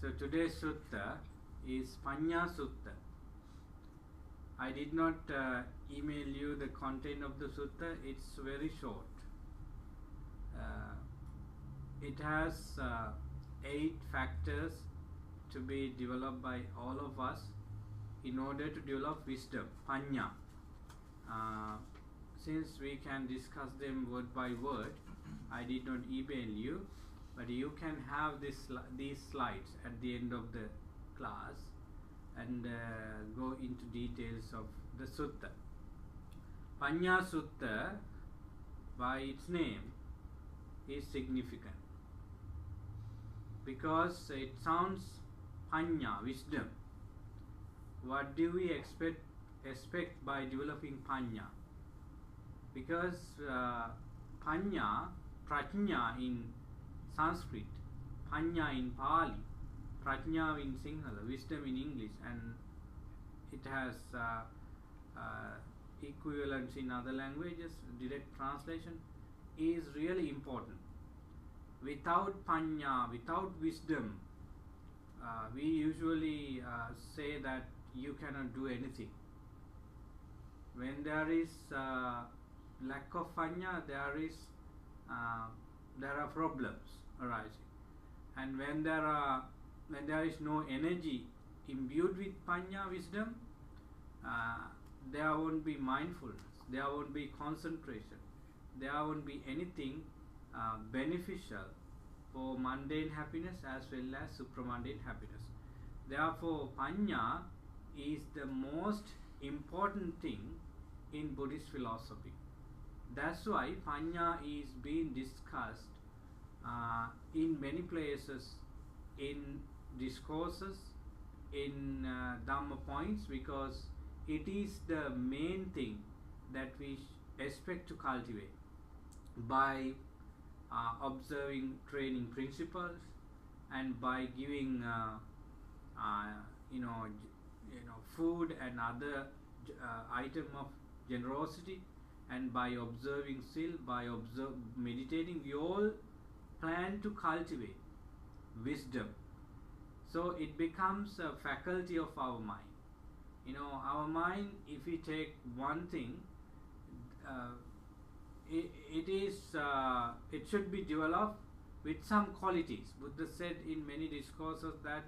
So today's sutta is Paññā Sutta. I did not email you the content of the sutta. It's very short. It has 8 factors to be developed by all of us in order to develop wisdom, paññā. Since we can discuss them word by word, I did not email you, but you can have these slides at the end of the class and go into details of the sutta. Paññā Sutta, by its name, is significant because it sounds paññā, wisdom. What do we expect by developing paññā? Because paññā, prajñā in Sanskrit, paññā in Pali, prajñā in Sinhala, wisdom in English, and it has equivalents in other languages. Direct translation is really important. Without paññā, without wisdom, we usually say that you cannot do anything. When there is lack of paññā, there are problems arising, and when there is no energy imbued with paññā, wisdom, there won't be mindfulness, there won't be concentration, there won't be anything beneficial for mundane happiness as well as supramundane happiness. Therefore, paññā is the most important thing in Buddhist philosophy. That's why paññā is being discussed in many places, in discourses, in Dhamma points, because it is the main thing that we expect to cultivate by observing training principles and by giving food and other item of generosity, and by observing still, by meditating, we all plan to cultivate wisdom. So it becomes a faculty of our mind. Our mind, if we take one thing, it should be developed with some qualities. Buddha said in many discourses that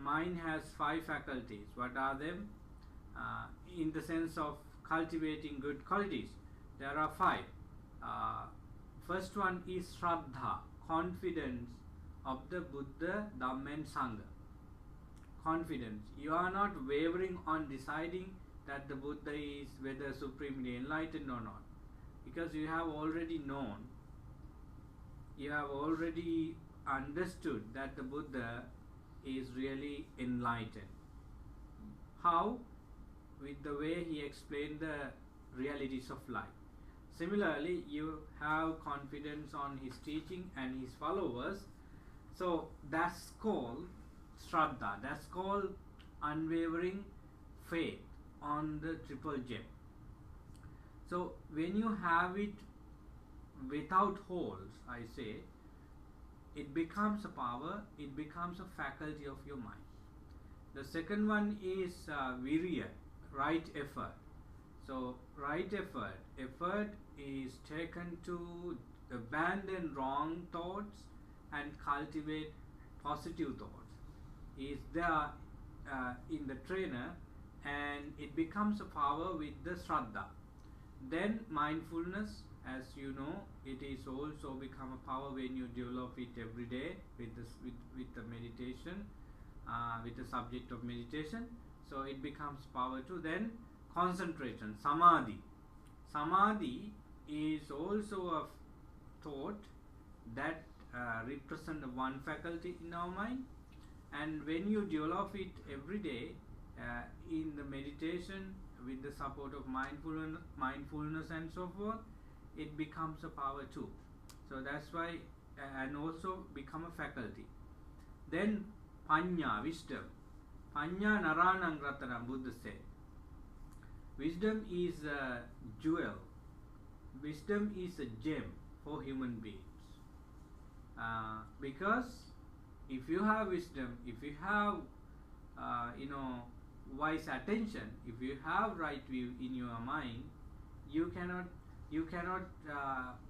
mind has 5 faculties. What are them? In the sense of cultivating good qualities, there are 5. First one is Shraddha, confidence of the Buddha, Dhamma and Sangha. Confidence. You are not wavering on deciding that the Buddha is whether supremely enlightened or not, because you have already known, you have already understood that the Buddha is really enlightened. How? With the way he explained the realities of life. Similarly, you have confidence on his teaching and his followers. So that's called Shraddha. That's called unwavering faith on the triple gem. So when you have it without holes, I say, it becomes a power, it becomes a faculty of your mind. The second one is virya, right effort. So right effort is taken to abandon wrong thoughts and cultivate positive thoughts. Is there in the trainer, and it becomes a power with the Shraddha. Then mindfulness, as you know, it is also become a power when you develop it every day with the meditation, with the subject of meditation. So it becomes power too. Then concentration, samadhi. Samadhi is also a thought that represents one faculty in our mind, and when you develop it every day in the meditation with the support of mindfulness and so forth, it becomes a power too. So that's why, and also become a faculty. Then paññā, wisdom. Paññā Ratanam, Buddha said. Wisdom is a jewel. Wisdom is a gem for human beings. Because If you have wisdom, if you have wise attention, if you have right view in your mind, you cannot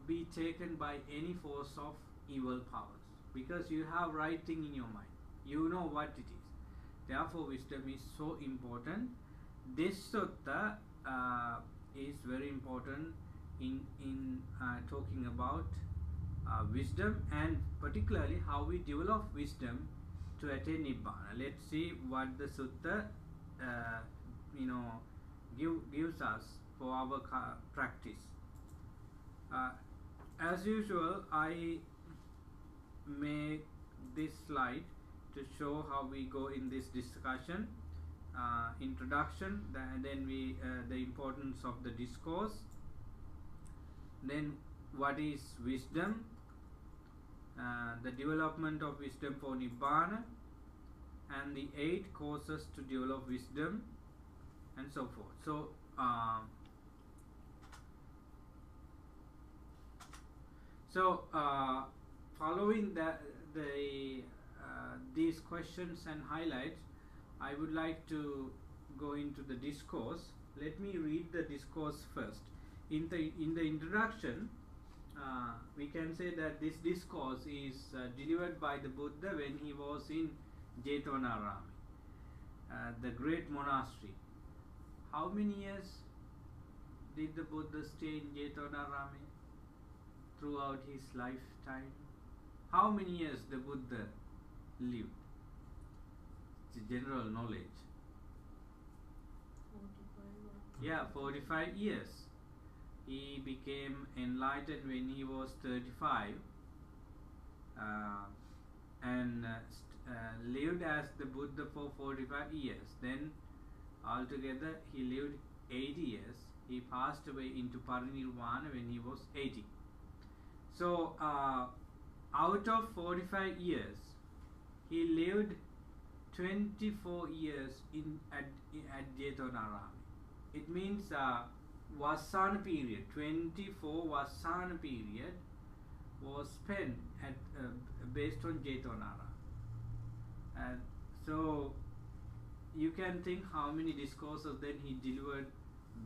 be taken by any force of evil powers, because you have right thing in your mind. You know what it is. Therefore, wisdom is so important. This sutta is very important in talking about wisdom, and particularly how we develop wisdom to attain nibbana. Let's see what the sutta gives us for our practice. As usual, I make this slide to show how we go in this discussion. Introduction, then we the importance of the discourse, then what is wisdom, the development of wisdom for nibbana, and the 8 causes to develop wisdom, and so forth. So following these questions and highlights, I would like to go into the discourse. Let me read the discourse first. In the introduction, we can say that this discourse is delivered by the Buddha when he was in Jayewardenaramaya, the great monastery. How many years did the Buddha stay in Jayewardenaramaya throughout his lifetime? How many years the Buddha lived? It's general knowledge. 45. Yeah, 45 years. He became enlightened when he was 35, and lived as the Buddha for 45 years. Then altogether he lived 80 years. He passed away into parinirvana when he was 80. So out of 45 years, he lived 24 years at Jayewardenaramaya. It means Vassana period, 24 Vassana period was spent at based on Jayewardenaramaya. So you can think how many discourses then he delivered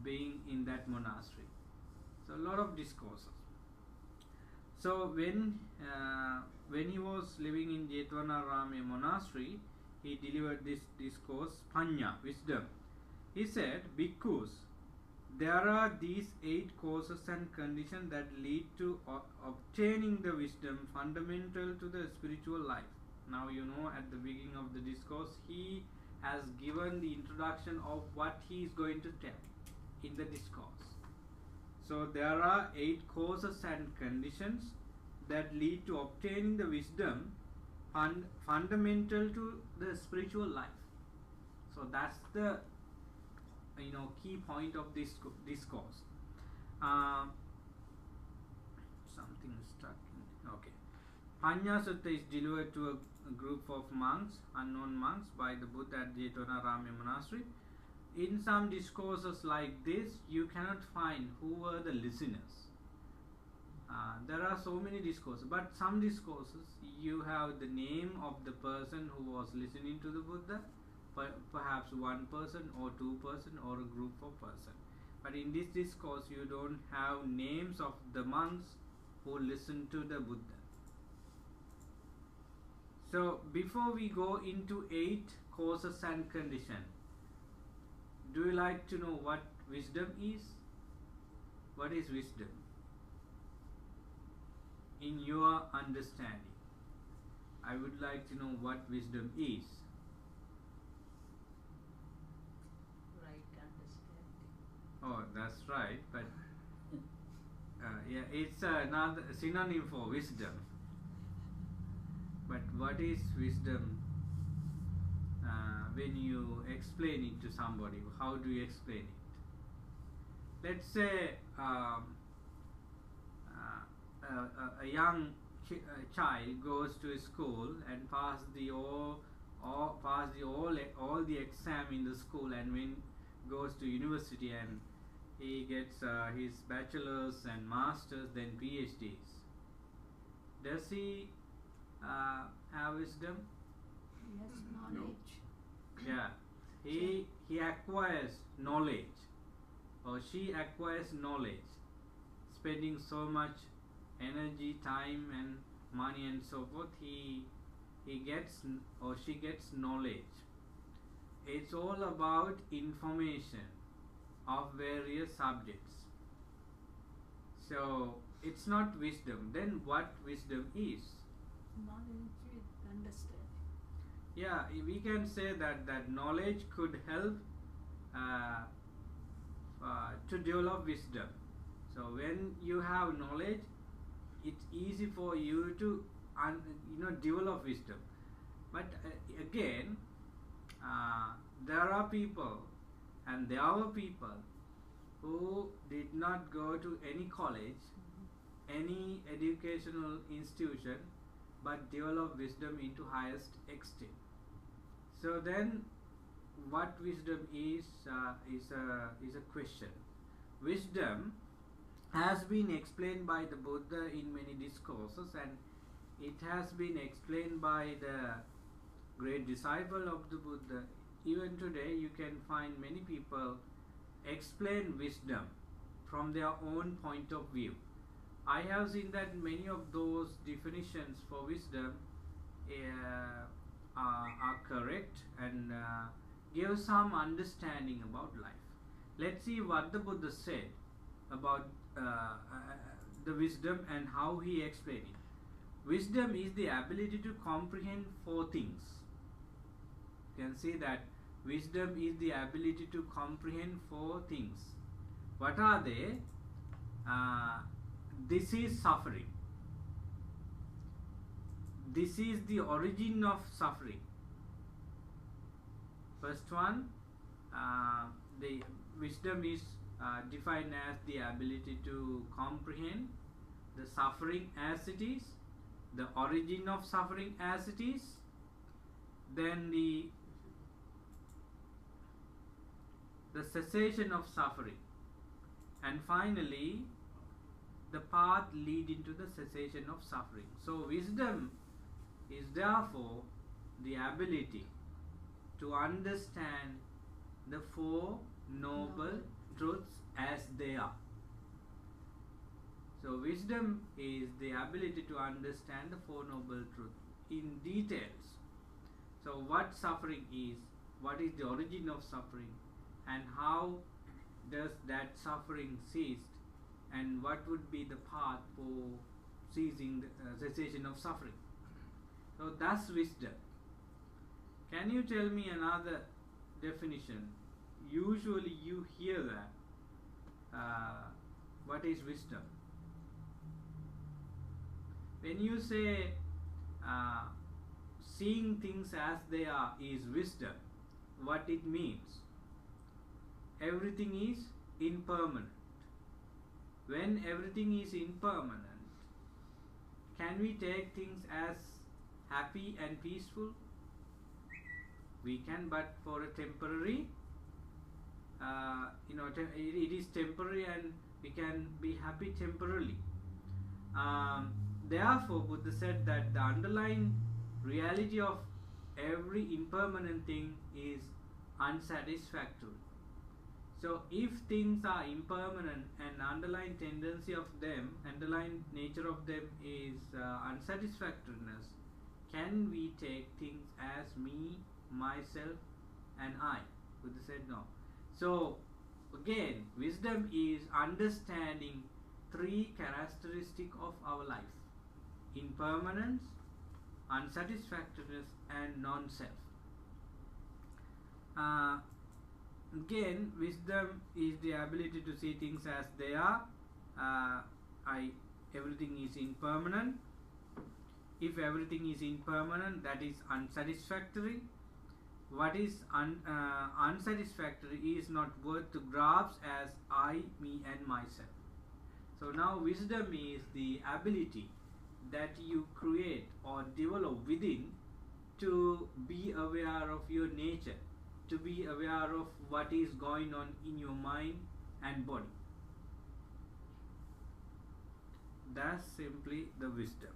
being in that monastery. So a lot of discourses. So when he was living in Jayewardenaramaya monastery, he delivered this discourse, Paññā, wisdom. He said, Bhikkhus, there are these 8 causes and conditions that lead to obtaining the wisdom fundamental to the spiritual life. Now you know, at the beginning of the discourse, he has given the introduction of what he is going to tell in the discourse. So there are 8 causes and conditions that lead to obtaining the wisdom fundamental to the spiritual life. So that's the key point of this discourse. Something stuck in, okay. Paññā Sutta is delivered to a group of monks, unknown monks, by the Buddha at Jayewardenaramaya monastery. In some discourses like this, you cannot find who were the listeners. There are so many discourses, but some discourses you have the name of the person who was listening to the Buddha, perhaps one person or 2 person or a group of person. But in this discourse, you don't have names of the monks who listened to the Buddha. So before we go into 8 causes and conditions, do you like to know what wisdom is? What is wisdom? In your understanding, I would like to know what wisdom is. Right understanding. Oh, that's right, but yeah, it's another synonym for wisdom. But what is wisdom when you explain it to somebody? How do you explain it? Let's say a young child goes to a school and pass all the exam in the school, and when goes to university and he gets his bachelor's and master's, then PhDs. Does he have wisdom? Yes, knowledge. Yeah, he acquires knowledge, or she acquires knowledge, spending so much energy, time, and money, and so forth. He gets or she gets knowledge. It's all about information of various subjects. So it's not wisdom. Then what wisdom is? Knowledge with understanding. Yeah, we can say that knowledge could help to develop wisdom. So when you have knowledge, it's easy for you to develop wisdom. But again, there are people, and there were people who did not go to any college, any educational institution, but develop wisdom into highest extent. So then, what wisdom is a question. Wisdom has been explained by the Buddha in many discourses, and it has been explained by the great disciple of the Buddha. Even today, you can find many people explain wisdom from their own point of view. I have seen that many of those definitions for wisdom are correct and give some understanding about life. Let's see what the Buddha said about the wisdom and how he explained it. Wisdom is the ability to comprehend four things. You can see that wisdom is the ability to comprehend four things. What are they? This is suffering. This is the origin of suffering. First one, the wisdom is defined as the ability to comprehend the suffering as it is, the origin of suffering as it is, then the cessation of suffering, and finally the path leading to the cessation of suffering. So wisdom is therefore the ability to understand the four noble truths as they are. So wisdom is the ability to understand the Four Noble Truths in details. So what suffering is, what is the origin of suffering, and how does that suffering cease, and what would be the path for ceasing the cessation of suffering. So that's wisdom. Can you tell me another definition? Usually you hear that. What is wisdom? When you say seeing things as they are is wisdom, what it means? Everything is impermanent. When everything is impermanent, can we take things as happy and peaceful? We can, but for a temporary, it is temporary, and we can be happy temporarily. Therefore, Buddha said that the underlying reality of every impermanent thing is unsatisfactory. So, if things are impermanent and underlying tendency of them, underlying nature of them is unsatisfactoriness, can we take things as me, myself, and I? Buddha said no. So, again, wisdom is understanding three characteristics of our life: impermanence, unsatisfactoriness, and non-self. Again, wisdom is the ability to see things as they are. Everything is impermanent. If everything is impermanent, that is unsatisfactory. What is unsatisfactory is not worth to grasp as I, me, and myself. So now wisdom is the ability that you create or develop within to be aware of your nature, to be aware of what is going on in your mind and body. That's simply the wisdom.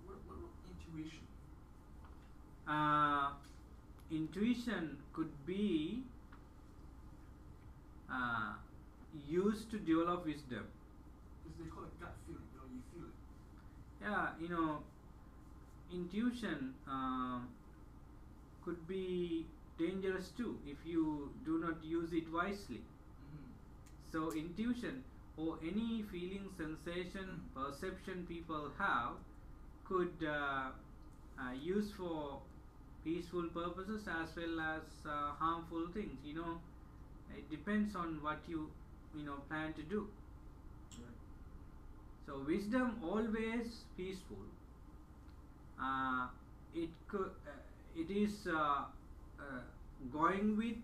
What intuition? Intuition could be used to develop wisdom. Because they call it gut feeling, you feel it. Yeah, intuition could be dangerous too if you do not use it wisely. So intuition or any feeling, sensation, perception people have could use for peaceful purposes as well as harmful things. It depends on what you plan to do. Right. So wisdom always peaceful. It is going with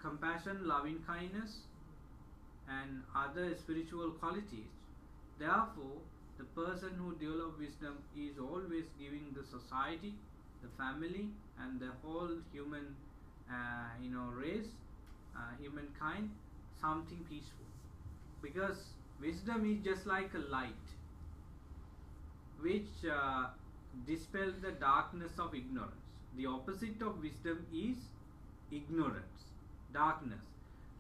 compassion, loving kindness, and other spiritual qualities. Therefore, the person who develops wisdom is always giving the society, the family, and the whole human, race, humankind, something peaceful. Because wisdom is just like a light, which dispels the darkness of ignorance. The opposite of wisdom is ignorance, darkness.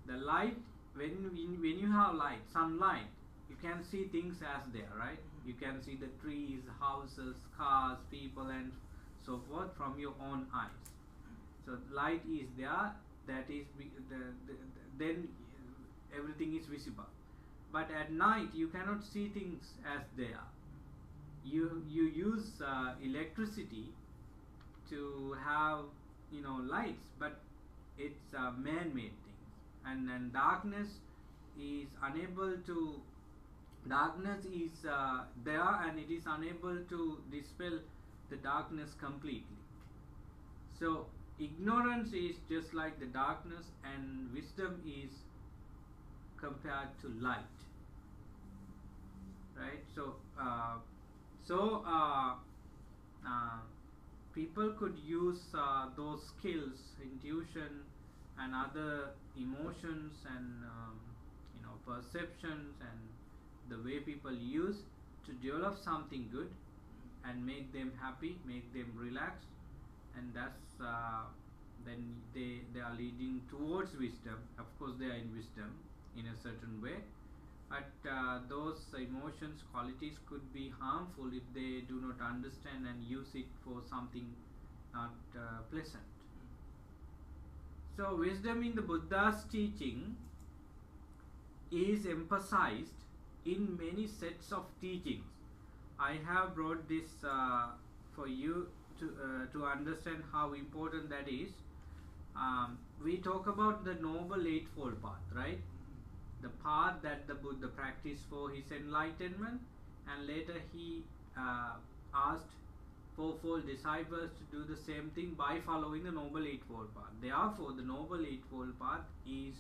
The light, when you have light, sunlight, you can see things as they are, right? You can see the trees, houses, cars, people, and so forth from your own eyes. So light is there. That is then everything is visible. But at night you cannot see things as they are. You use electricity to have lights, but it's man-made things, and darkness is unable to. Darkness is there, and it is unable to dispel the darkness completely. So ignorance is just like the darkness, and wisdom is compared to light, right? So people could use those skills, intuition and other emotions and perceptions and the way people use to develop something good and make them happy, make them relax, and that's then they are leading towards wisdom. Of course they are in wisdom in a certain way, but those emotions, qualities could be harmful if they do not understand and use it for something not pleasant. So wisdom in the Buddha's teaching is emphasized in many sets of teachings. I have brought this for you to understand how important that is. We talk about the Noble Eightfold Path, right? The path that the Buddha practiced for his enlightenment, and later he asked fourfold disciples to do the same thing by following the Noble Eightfold Path. Therefore, the Noble Eightfold Path is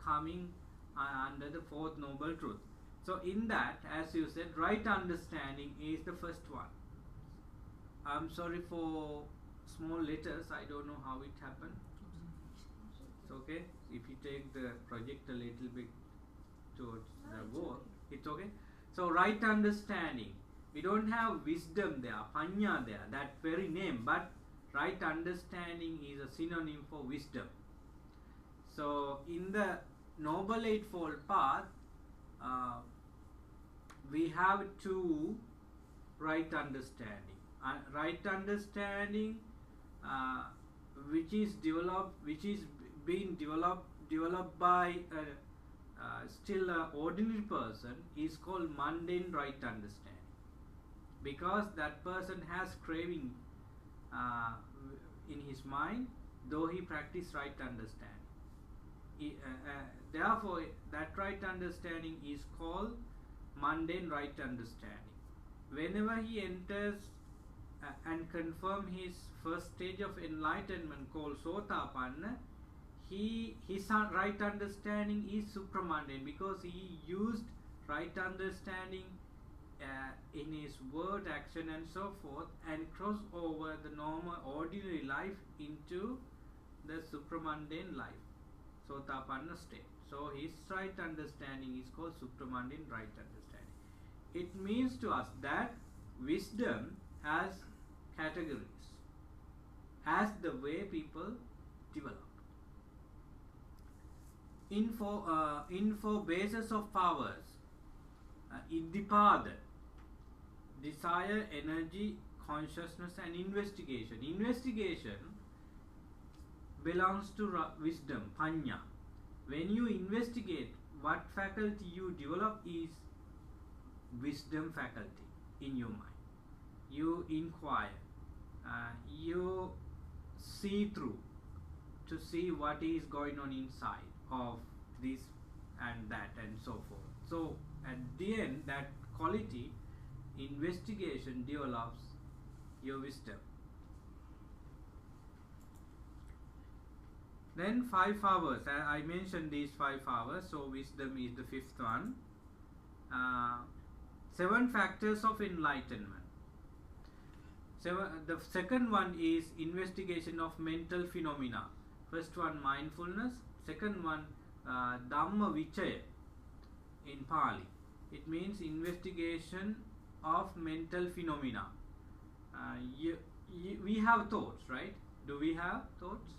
coming under the fourth Noble Truth. So in that, as you said, right understanding is the first one. I'm sorry for small letters, I don't know how it happened. It's okay if you take the project a little bit towards the wall. It's okay. So right understanding, we don't have wisdom there, Paññā there, that very name, but right understanding is a synonym for wisdom. So in the Noble Eightfold Path, we have two right understanding. Right understanding, which is being developed by still an ordinary person, is called mundane right understanding, because that person has craving in his mind, though he practice right understanding. Therefore, that right understanding is called mundane right understanding. Whenever he enters and confirm his first stage of enlightenment called Sotapanna, his right understanding is supramundane, because he used right understanding in his word, action and so forth, and cross over the normal ordinary life into the supramundane life, Sotapanna state. So his right understanding is called supramundane right understanding. It means to us that wisdom has categories as the way people develop. In four bases of powers, Iddhipada, desire, energy, consciousness, and investigation. Investigation belongs to wisdom, Paññā. When you investigate, what faculty you develop is wisdom faculty in your mind. You inquire, you see through to see what is going on inside of this and that and so forth. So at the end, that quality, investigation, develops your wisdom. Then 5 hours. I mentioned these 5 hours, so wisdom is the 5th one. 7 factors of enlightenment. The second one is investigation of mental phenomena. First one, mindfulness. Second one, Dhamma Vichaya in Pali. It means investigation of mental phenomena. We have thoughts, right? Do we have thoughts?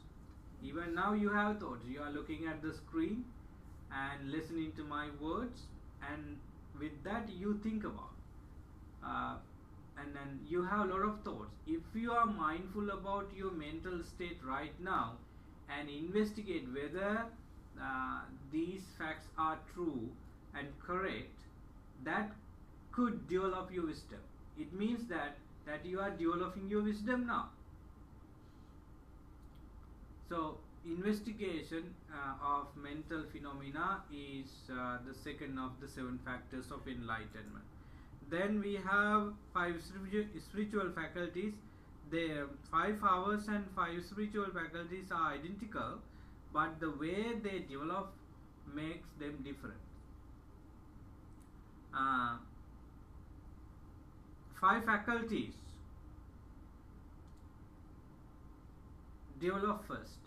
Even now you have thoughts. You are looking at the screen and listening to my words, and with that you think about. And then you have a lot of thoughts. If you are mindful about your mental state right now and investigate whether these facts are true and correct, that could develop your wisdom. It means that you are developing your wisdom now. So investigation of mental phenomena is the second of the 7 factors of enlightenment. Then we have 5 spiritual faculties. The 5 hours and 5 spiritual faculties are identical, but the way they develop makes them different. 5 faculties develop first.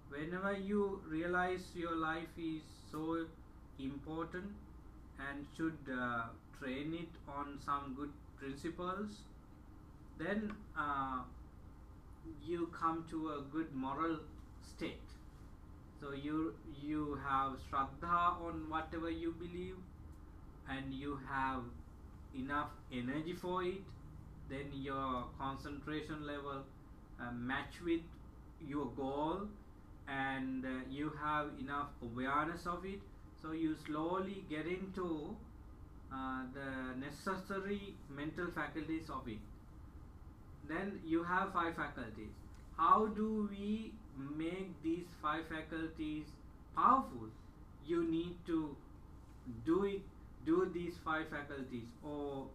Whenever you realize your life is so important and should train it on some good principles, then you come to a good moral state. So you have Shraddha on whatever you believe, and you have enough energy for it. Then your concentration level match with your goal, and you have enough awareness of it. So you slowly get into the necessary mental faculties of it. Then you have 5 faculties. How do we make these 5 faculties powerful? You need to do these 5 faculties, or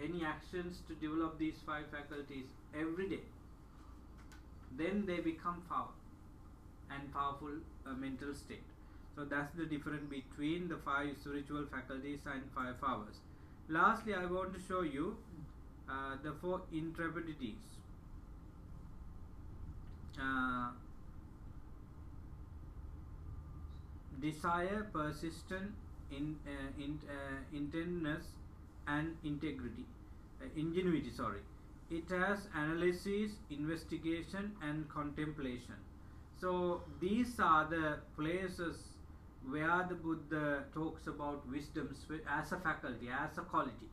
any actions to develop these 5 faculties every day. Then they become powerful mental state. So that's the difference between the 5 spiritual faculties and 5 hours. Lastly, I want to show you the 4 intrepidities. Desire, persistence, intentness, and ingenuity. It has analysis, investigation, and contemplation. So these are the places where the Buddha talks about wisdom as a faculty, as a quality.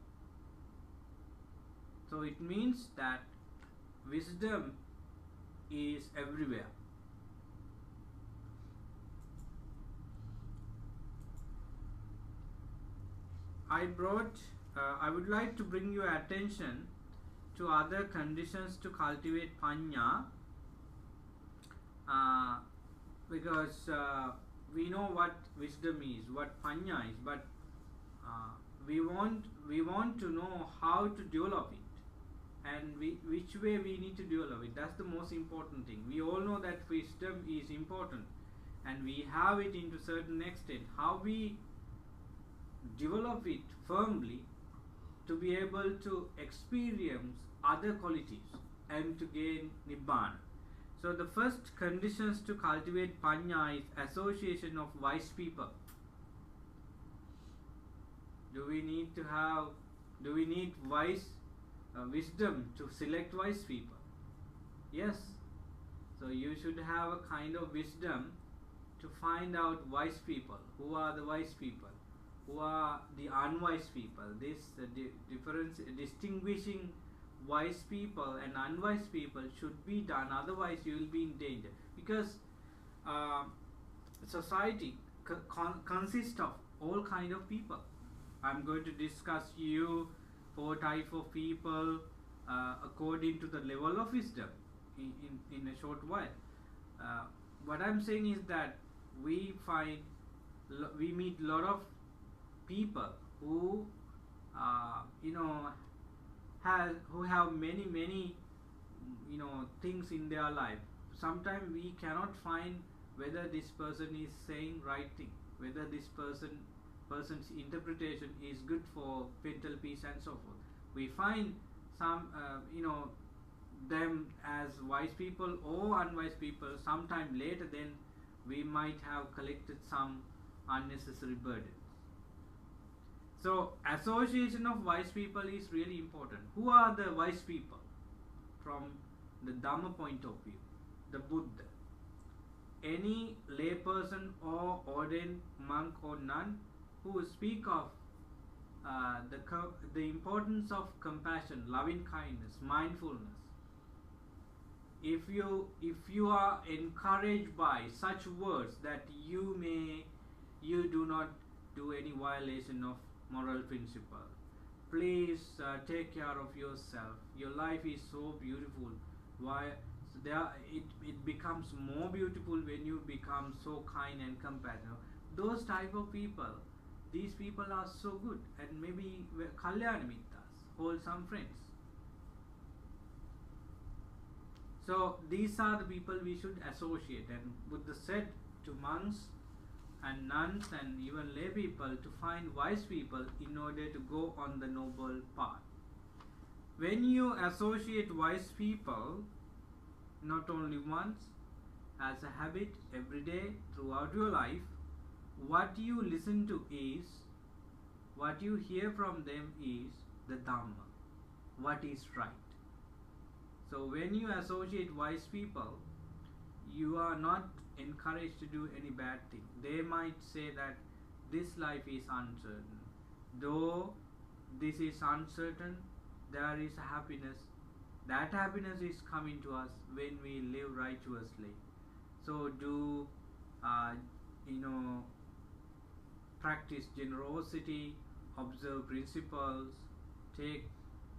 So it means that wisdom is everywhere. I would like to bring your attention to other conditions to cultivate Paññā, because we know what wisdom is, what Paññā is, but we want to know how to develop it, and which way we need to develop it. That's the most important thing. We all know that wisdom is important, and we have it into certain extent. How we develop it firmly to be able to experience other qualities and to gain Nibbana. So the first conditions to cultivate Paññā is association of wise people. Do we need to have Do we need wisdom to select wise people? Yes. So you should have a kind of wisdom to find out wise people. Who are the wise people? Who are the unwise people? This difference, distinguishing wise people and unwise people should be done. Otherwise, you will be in danger. Because society consists of all kind of people. I'm going to discuss you 4 types of people according to the level of wisdom in a short while. What I'm saying is that we meet a lot of people who who have many things in their life. Sometimes we cannot find whether this person is saying right thing, whether this person's interpretation is good for mental peace and so forth. We find some them as wise people or unwise people. Sometime later, then we might have collected some unnecessary burdens. So association of wise people is really important. Who are the wise people from the Dhamma point of view? The Buddha. Any layperson or ordained monk or nun who speak of the importance of compassion, loving kindness, mindfulness. If you are encouraged by such words that you do not do any violation of moral principle, please take care of yourself. Your life is so beautiful. Why? It becomes more beautiful when you become so kind and compassionate. Those type of people, these people are so good, and maybe kalyana mittas, wholesome friends. So these are the people we should associate, and Buddha said to monks and nuns and even lay people to find wise people in order to go on the noble path. When you associate wise people, not only once, as a habit every day throughout your life, what you listen to is, what you hear from them is the Dhamma, what is right. So when you associate wise people, you are not encouraged to do any bad thing. They might say that this life is uncertain. Though this is uncertain, there is a happiness. That happiness is coming to us when we live righteously. So do practice generosity, observe principles, take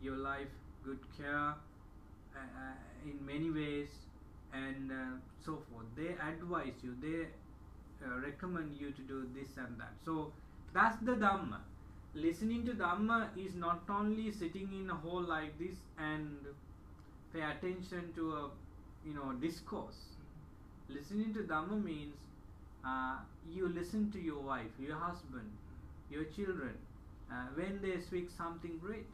your life good care in many ways, and so forth. They advise you, they recommend you to do this and that. So that's the Dhamma. Listening to Dhamma is not only sitting in a hall like this and pay attention to a discourse. Listening to Dhamma means you listen to your wife, your husband, your children when they speak something great,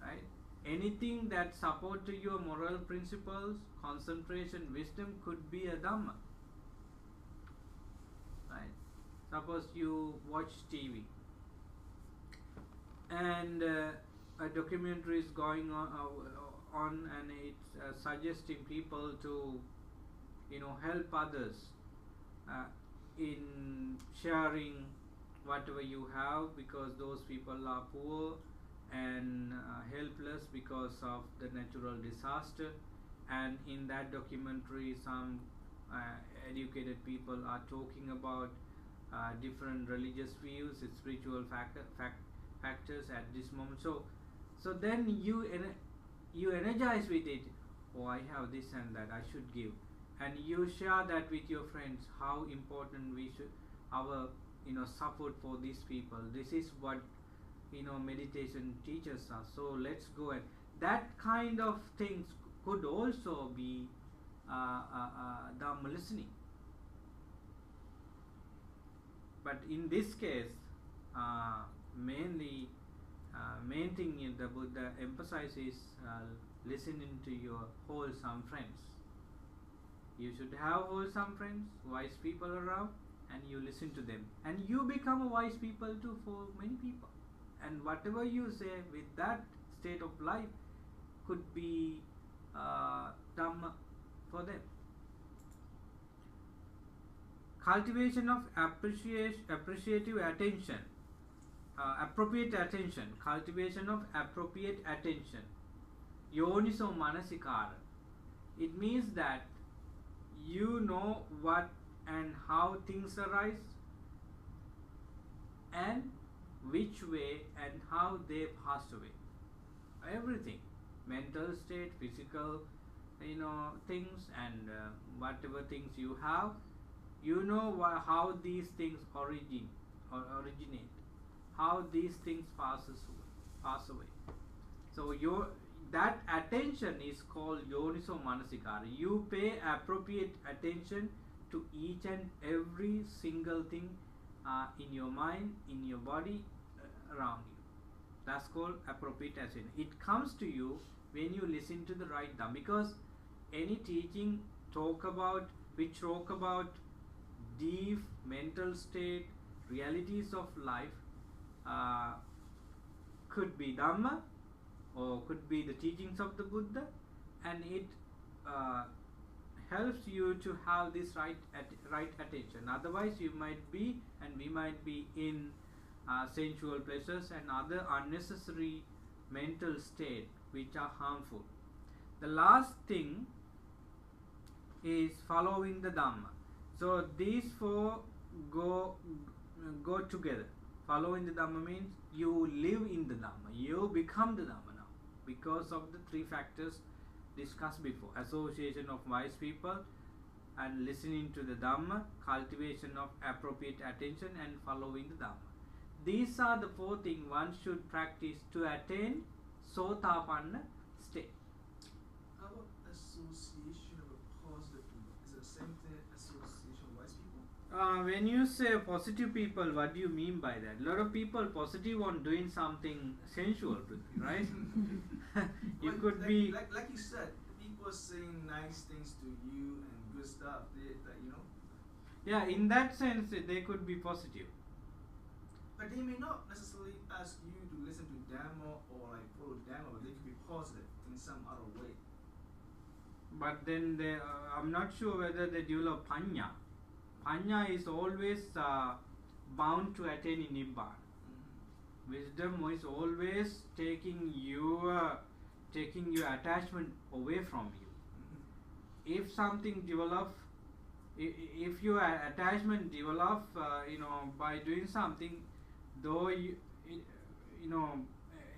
right? Anything that supports your moral principles, concentration, wisdom could be a Dhamma, right? Suppose you watch TV and a documentary is going on and it's suggesting people to help others in sharing whatever you have, because those people are poor and helpless because of the natural disaster. And in that documentary, some educated people are talking about different religious views, spiritual factors at this moment. So then you energize with it. Oh, I have this and that, I should give. And you share that with your friends, how important we should our support for these people. This is what meditation teaches us. So let's go, and that kind of things could also be Dhamma listening. But in this case, main thing is the Buddha emphasizes listening to your wholesome friends. You should have wholesome friends, wise people around, and you listen to them, and you become a wise people too for many people. and whatever you say with that state of life could be Dhamma for them. Cultivation of appreciative attention, appropriate attention, cultivation of appropriate attention, yoniso manasikara. It means that you know what and how things arise and which way and how they pass away. Everything, mental state, physical, things, and whatever things you have, you know how these things originate, how these things pass away. So that attention is called yoniso manasikara. You pay appropriate attention to each and every single thing in your mind, in your body, around you. That's called appropriate attention. It comes to you when you listen to the right Dhamma, because any teaching talk about deep mental state, realities of life, could be Dhamma or could be the teachings of the Buddha, and it helps you to have this right attention. Otherwise you might be, and we might be, in sensual pleasures and other unnecessary mental state which are harmful. The last thing is following the Dhamma. So these four go together. Following the Dhamma means you live in the Dhamma, you become the Dhamma now, because of the three factors discussed before: association of wise people, and listening to the Dhamma, cultivation of appropriate attention, and following the Dhamma. These are the four things one should practice to attain Sotapanna state. How about association of positive people? Is it the same thing as association of wise people? When you say positive people, what do you mean by that? A lot of people positive on doing something sensual, right? You Like- could like, be. like you said, people saying nice things to you and good stuff. Yeah, in that sense, they could be positive. But they may not necessarily ask you to listen to Dhamma or like follow Dhamma, but they could be positive in some other way. But then I'm not sure whether they develop Paññā. Paññā is always bound to attain Nibbana. Wisdom is always taking your attachment away from you. If something develops, if your attachment develops, by doing something, though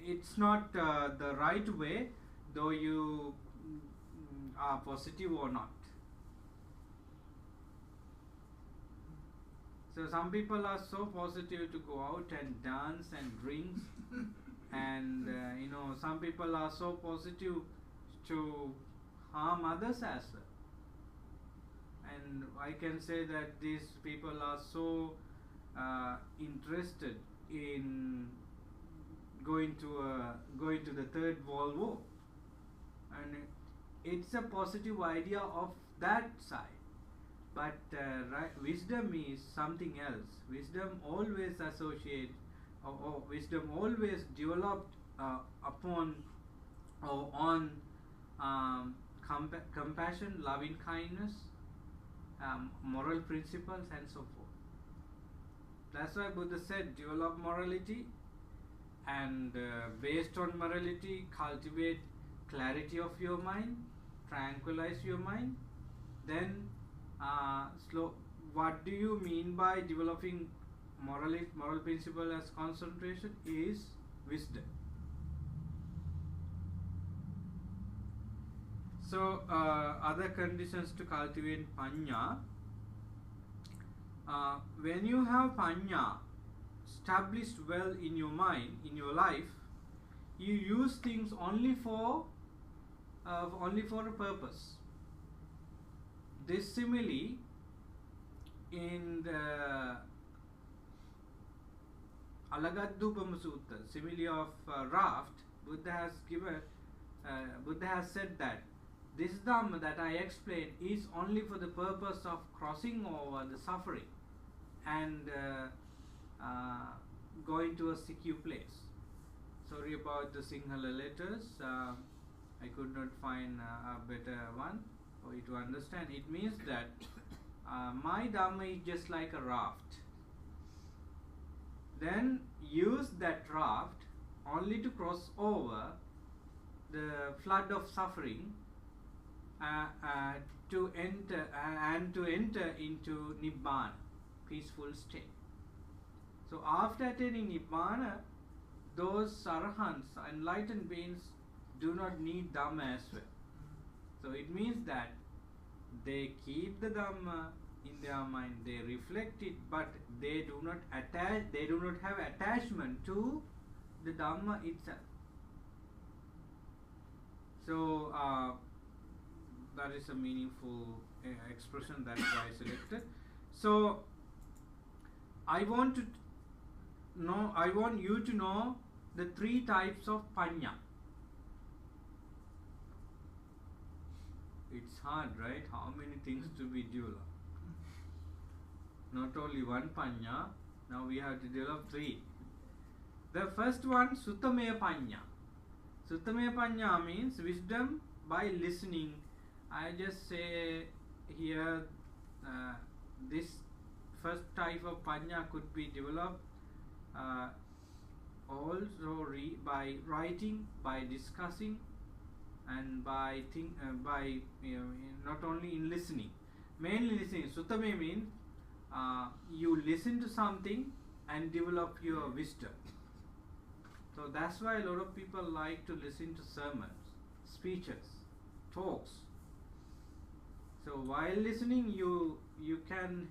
it's not the right way, though you are positive or not. So some people are so positive to go out and dance and drinks, and some people are so positive to harm others as well. And I can say that these people are so interested in going to the Third World War, and it's a positive idea of that side. But wisdom is something else. Wisdom always associates, or wisdom always developed upon or on compassion, loving kindness, moral principles, and so forth. That's why Buddha said, develop morality, and based on morality, cultivate clarity of your mind, tranquilize your mind. Then what do you mean by developing moral principle as concentration? Is wisdom. So other conditions to cultivate Paññā. When you have Paññā established well in your mind, in your life, you use things only for a purpose. This simile in the Alagadupama Sutta, simile of raft, Buddha has said that this Dhamma that I explained is only for the purpose of crossing over the suffering and going to a secure place. sorry about the Sinhala letters. I could not find a better one for you to understand. It means that my Dhamma is just like a raft. Then use that raft only to cross over the flood of suffering to enter into Nibbana, peaceful state. So after attaining Nibbana, those arahants, enlightened beings, do not need Dhamma as well. So it means that they keep the Dhamma in their mind, they reflect it, but they do not have attachment to the Dhamma itself. So that is a meaningful expression, that's why I selected. So I want you to know the three types of Paññā. It's hard, right? How many things to be developed? Not only one Paññā, now we have to develop three. The first one, Suttamaya Paññā. Suttamaya Paññā means wisdom by listening. I just say here, this first type of Paññā could be developed also by writing, by discussing, and by not only in listening. Mainly listening. Suttamaya means you listen to something and develop your wisdom. So that's why a lot of people like to listen to sermons, speeches, talks. So while listening, you can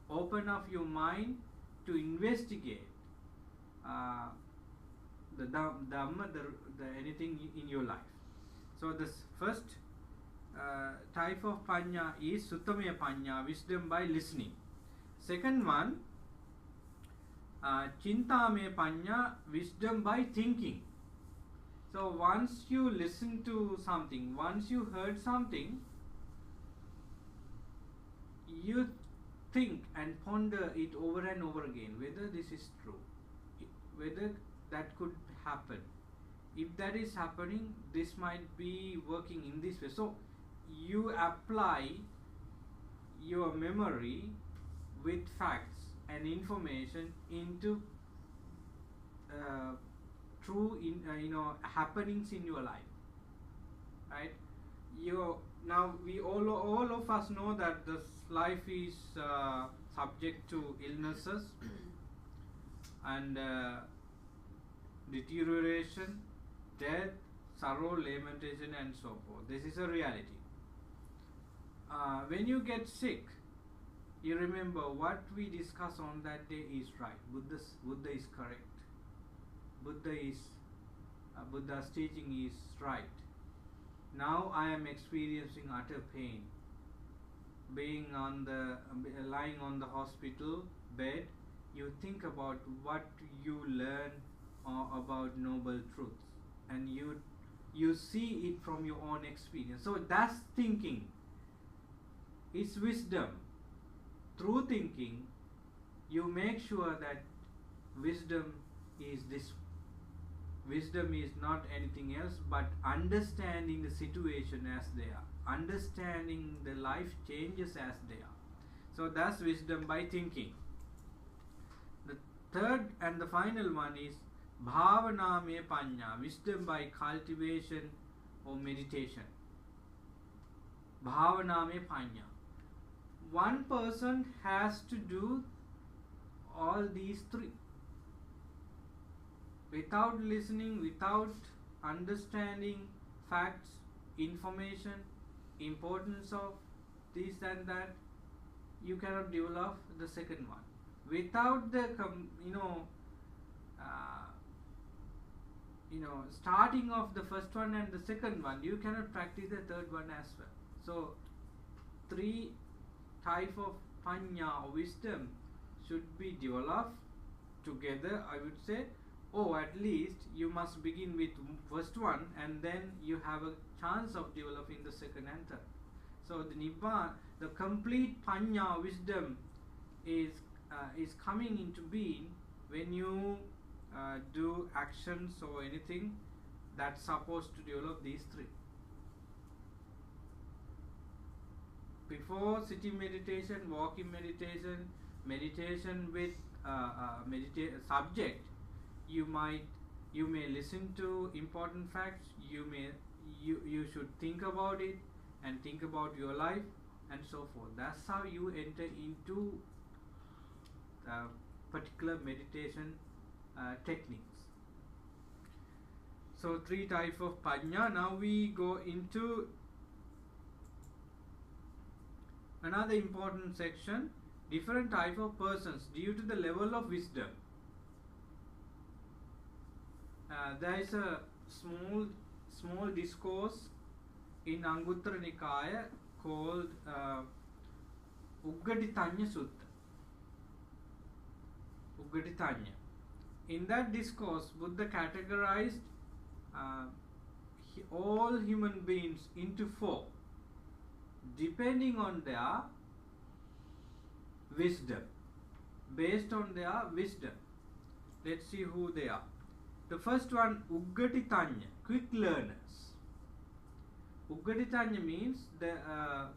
open up your mind to investigate the Dhamma, the anything in your life. So this first type of Paññā is Suttamaya Paññā, wisdom by listening. Second one, Chintamaya Paññā, wisdom by thinking. So once you listen to something, once you heard something, you think and ponder it over and over again, whether this is true, whether that could happen. If that is happening, this might be working in this way. So you apply your memory with facts and information into true happenings in your life, right? Now we all of us know that this life is subject to illnesses and deterioration, death, sorrow, lamentation, and so forth. This is a reality. When you get sick, you remember what we discussed on that day is right. Buddha is correct. Buddha's teaching is right. Now I am experiencing utter pain. Lying on the hospital bed, you think about what you learn about noble truths, and you see it from your own experience. So that's thinking. It's wisdom. Through thinking, you make sure that wisdom is this. Wisdom is not anything else but understanding the situation as they are, understanding the life changes as they are. So that's wisdom by thinking. The third and the final one is Bhavanamaya Paññā, wisdom by cultivation or meditation. Bhavanamaya Paññā. One person has to do all these three. Without listening, without understanding facts, information, importance of this and that, you cannot develop the second one. Without the starting of the first one and the second one, you cannot practice the third one as well. So three type of Paññā, wisdom, should be developed together, I would say. Or at least you must begin with first one, and then you have a chance of developing the second and third. So the Nibbana, the complete Paññā, wisdom, is coming into being when you do actions or anything that's supposed to develop these three. Before sitting meditation, walking meditation, meditation with subject, you may listen to important facts. You should think about it and think about your life and so forth. That's how you enter into particular meditation techniques. So 3 types of paññā. Now we go into another important section, different type of persons due to the level of wisdom. There is a small discourse in Anguttara Nikaya called Paññā Sutta. Paññā. In that discourse, Buddha categorized all human beings into 4, depending on their wisdom, based on their wisdom. Let's see who they are. The first one, Paññā, quick learners. Paññā means the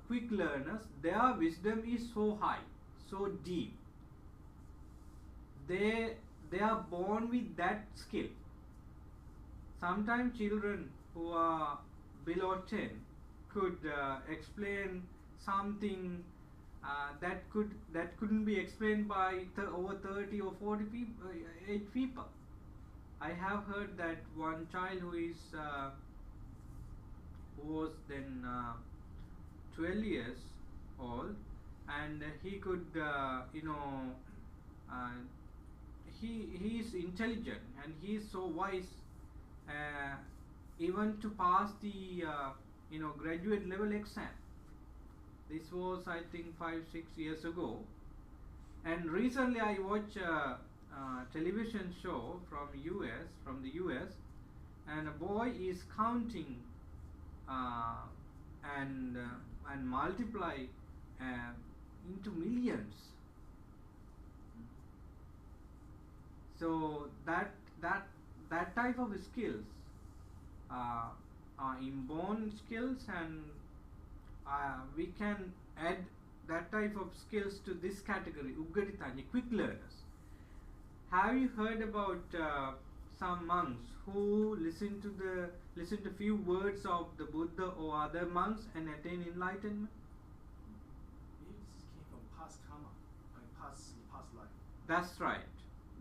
quick learners, their wisdom is so high, so deep. They are born with that skill. Sometimes children who are below 10 could explain something that couldn't be explained by over 30 or 40 people. I have heard that one child who was then 12 years old, and he could he is intelligent and he is so wise, even to pass the graduate level exam. This was, I think, 5-6 years ago. And recently I watched a television show from the US, and a boy is counting and multiply into millions. So that type of skills are inborn skills, and we can add that type of skills to this category, Paññā, quick learners. Have you heard about some monks who listen to few words of the Buddha or other monks and attain enlightenment? This came from past karma, past life. That's right.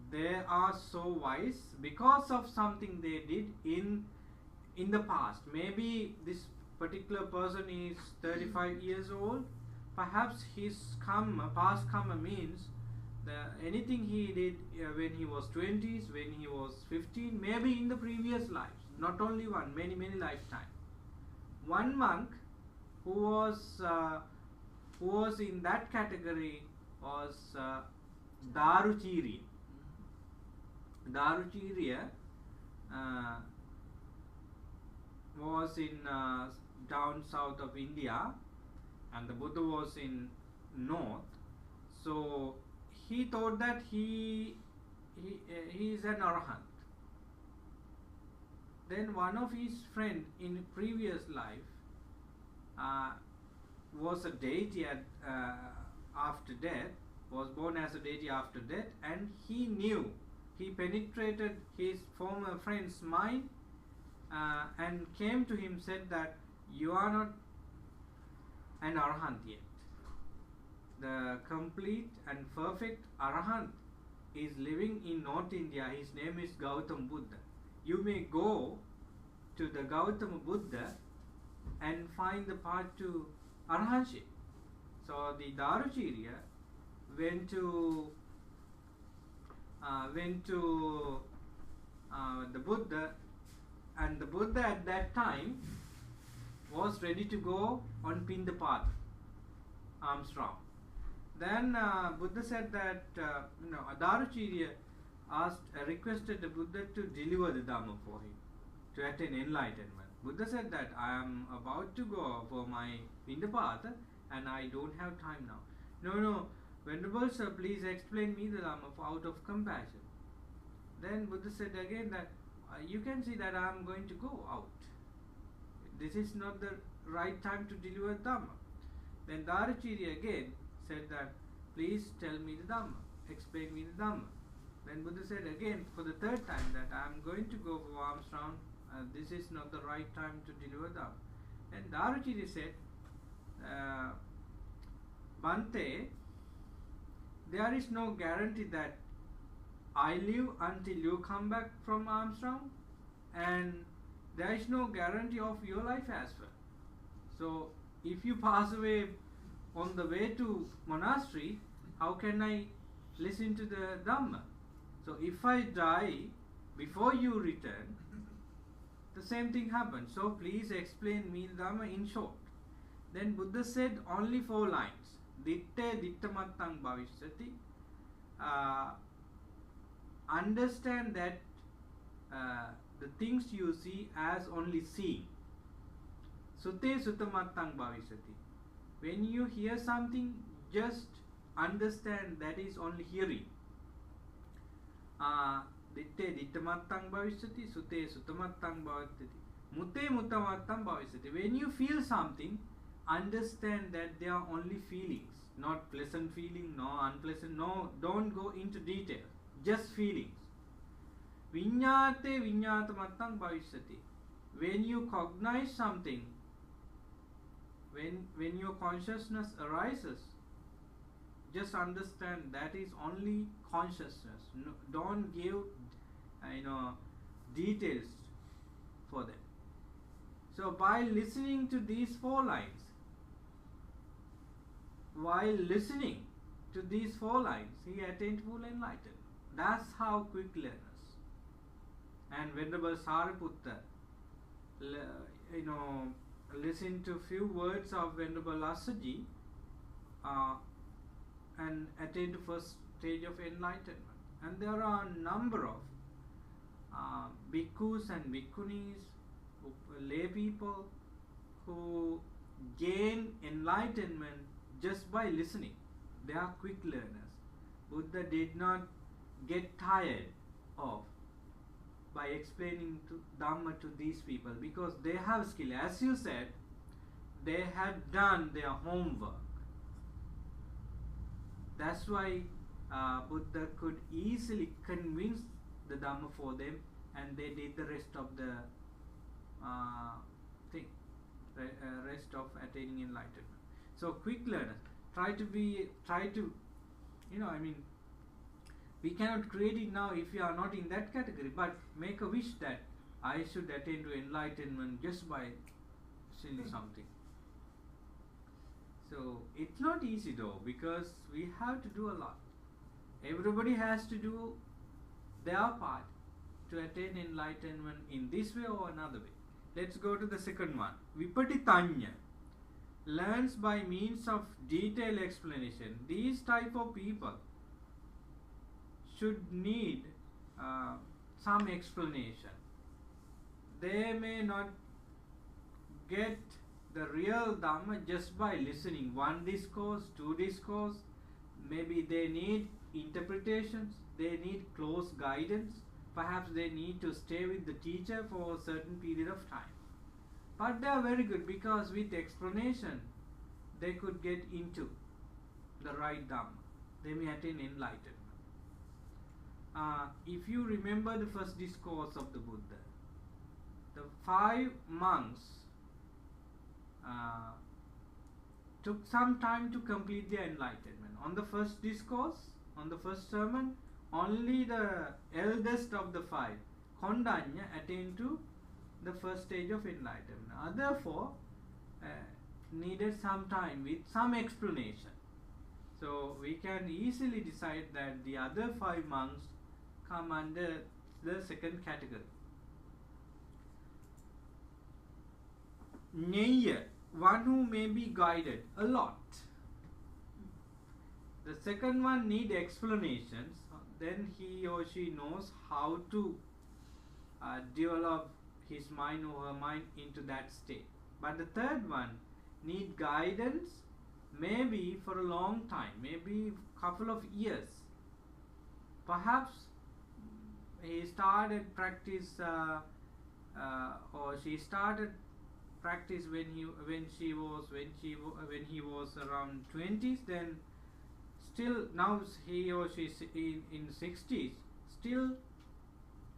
They are so wise because of something they did in the past. Maybe this particular person is 35 years old. Perhaps his past karma means anything he did when he was 20s, when he was 15, maybe in the previous lives, not only one, many lifetimes. One monk who was in that category was Daruchirya. Daruchirya was in down south of India, and the Buddha was in north. So he thought that he is an arahant. Then one of his friend in previous life was a deity after death, was born as a deity after death, and he penetrated his former friend's mind and came to him, said that you are not an arahant yet. The complete and perfect arahant is living in North India. His name is Gautama Buddha. You may go to the Gautama Buddha and find the path to arahantship. So the Daruchirya went to the Buddha, and the Buddha at that time was ready to go on Pindapata, Armstrong. Then Buddha said that Daruchirya requested the Buddha to deliver the Dhamma for him, to attain enlightenment. Buddha said that I am about to go for my Pindapata and I don't have time now. No, Venerable Sir, please explain me the Dhamma out of compassion. Then Buddha said again that you can see that I am going to go out. This is not the right time to deliver Dhamma. Then Dharachiri again said that please tell me the Dhamma, explain me the Dhamma. Then Buddha said again for the third time that I am going to go for alms round. This is not the right time to deliver Dhamma. And Dharachiri said, Bhante, there is no guarantee that I live until you come back from alms round, and there is no guarantee of your life as well. So if you pass away on the way to monastery, how can I listen to the Dhamma? So if I die before you return, the same thing happens. So please explain me the Dhamma in short. Then Buddha said only 4 lines. Ditte dittamattang bhavishyati. Understand that the things you see as only seeing. Sute sutamattang bhavishyati. When you hear something, just understand that is only hearing. Ditte dittamattang bhavishyati, sute sutamattang bhavishyati, mute mutamattang bhavishyati. When you feel something, understand that they are only feelings, not pleasant feeling, no unpleasant, no, don't go into detail, just feelings. Viññāte viññātamattang bhavishyati. When you cognize something, when your consciousness arises, just understand that is only consciousness. No, don't give details for them. So by listening to these 4 lines, while listening to these 4 lines, he attained full enlightenment. That's how quick learners. And Venerable Sariputta, listened to few words of Venerable Assaji and attained the first stage of enlightenment. And there are a number of bhikkhus and bhikkhunis, lay people who gain enlightenment just by listening. They are quick learners. Buddha did not get tired of by explaining Dhamma to these people because they have skill. As you said, they had done their homework. That's why Buddha could easily convince the Dhamma for them, and they did the rest of the rest of attaining enlightenment. So quick learners, we cannot create it now if you are not in that category, but make a wish that I should attain to enlightenment just by seeing something. So it's not easy though, because we have to do a lot. Everybody has to do their part to attain enlightenment in this way or another way. Let's go to the second one. Vipatitanya learns by means of detailed explanation. These type of people should need some explanation. They may not get the real Dhamma just by listening. 1 discourse, 2 discourse. Maybe they need interpretations. They need close guidance. Perhaps they need to stay with the teacher for a certain period of time. But they are very good because with explanation they could get into the right Dhamma. They may attain enlightenment. If you remember the first discourse of the Buddha, the 5 monks took some time to complete their enlightenment. On the first discourse, on the first sermon, only the eldest of the 5, Kondanya, attained to the first stage of enlightenment. Other 4 needed some time with some explanation. So we can easily decide that the other 5 monks come under the second category. Neya, one who may be guided a lot. The second one need explanations. Then he or she knows how to develop his mind or her mind into that state. But the third one need guidance, maybe for a long time, maybe couple of years. Perhaps he started practice or she started practice when he was around 20s. Then still now he or she is in 60s, still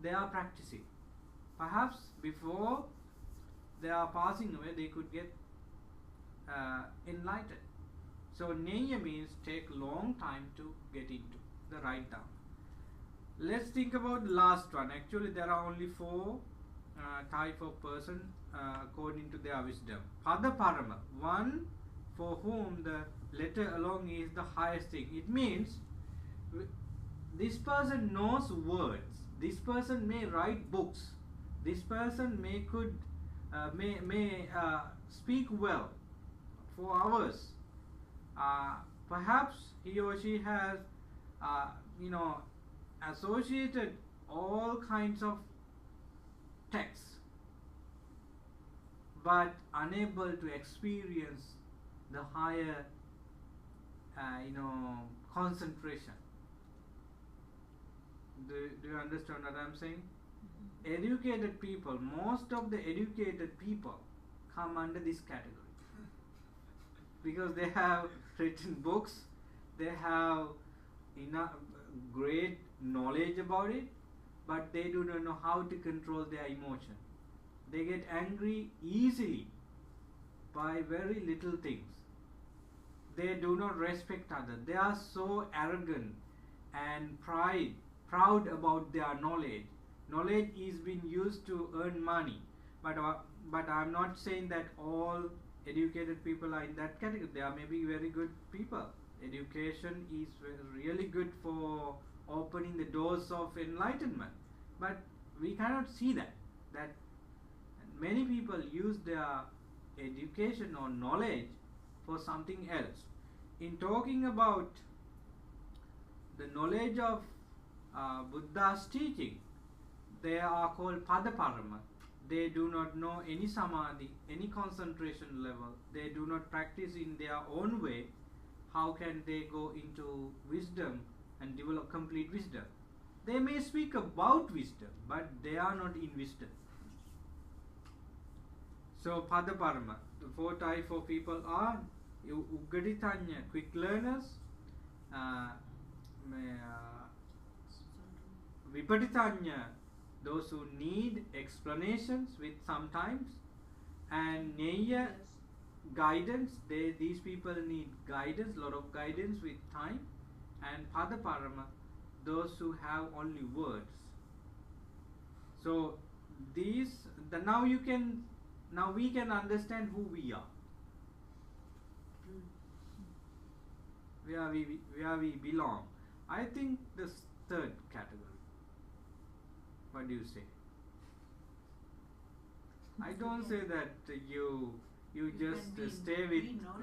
they are practicing. Perhaps before they are passing away they could get enlightened. So Neya means take long time to get into the right Dharma. Let's think about the last one. Actually there are only 4 type of person according to their wisdom. Pada Parama, one for whom the letter alone is the highest thing. It means this person knows words, this person may write books, this person may speak well for hours. Perhaps he or she has associated all kinds of texts, but unable to experience the higher concentration. Do you understand what I'm saying? Educated people, most of the educated people come under this category because they have written books, they have enough great knowledge about it, but they do not know how to control their emotion. They get angry easily by very little things. They do not respect others. They are so arrogant and proud about their knowledge. Knowledge is being used to earn money, but I'm not saying that all educated people are in that category. They are maybe very good people. Education is really good for opening the doors of enlightenment, but we cannot see that many people use their education or knowledge for something else. In talking about the knowledge of Buddha's teaching, they are called Pada Parama. They do not know any samadhi, any concentration level. They do not practice in their own way. How can they go into wisdom and develop complete wisdom? They may speak about wisdom, but they are not in wisdom. So Pada Parama, the 4 types of people are Uggaditanya, quick learners, Vipaditanya, those who need explanations with sometimes, and Neya, guidance. These people need guidance, lot of guidance with time, and Pada Parama, those who have only words. So now we can understand who we are, where we belong. I think this 3rd category. What do you say? I don't say that you just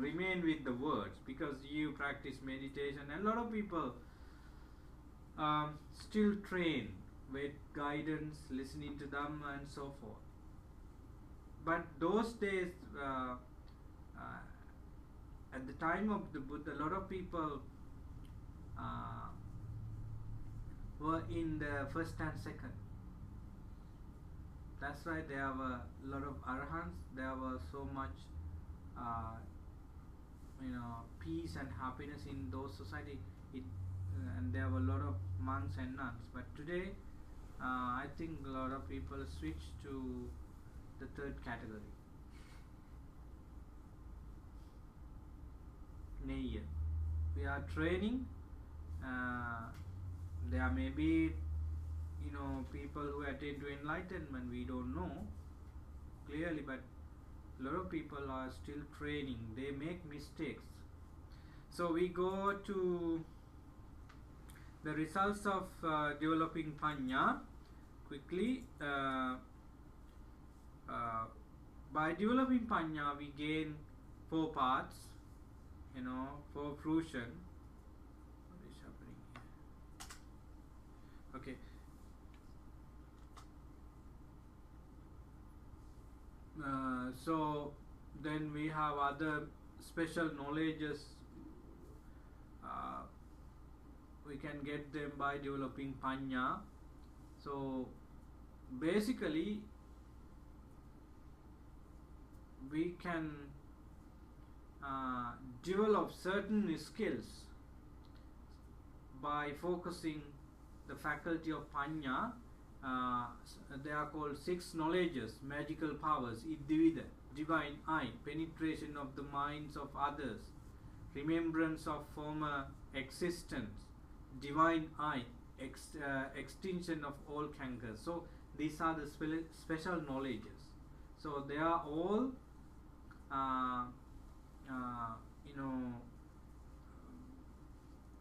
remain with the words because you practice meditation, and a lot of people still train with guidance, listening to them and so forth. But those days, at the time of the Buddha, a lot of people were in the 1st and 2nd. That's why there were a lot of arahants. There was so much peace and happiness in those society. And there were a lot of monks and nuns. But today I think a lot of people switch to the 3rd category. Neya. We are training. There may be people who attain to enlightenment, we don't know clearly, but a lot of people are still training. They make mistakes. So we go to the results of developing Paññā quickly. By developing Paññā we gain 4 parts, 4 fruition. What is happening here? Okay. So then we have other special knowledges. We can get them by developing Paññā. So basically we can develop certain skills by focusing the faculty of Paññā. They are called 6 knowledges, magical powers: Iddhivida, divine eye, penetration of the minds of others, remembrance of former existence, divine eye, extinction of all cankers. So these are the special knowledges. So they are all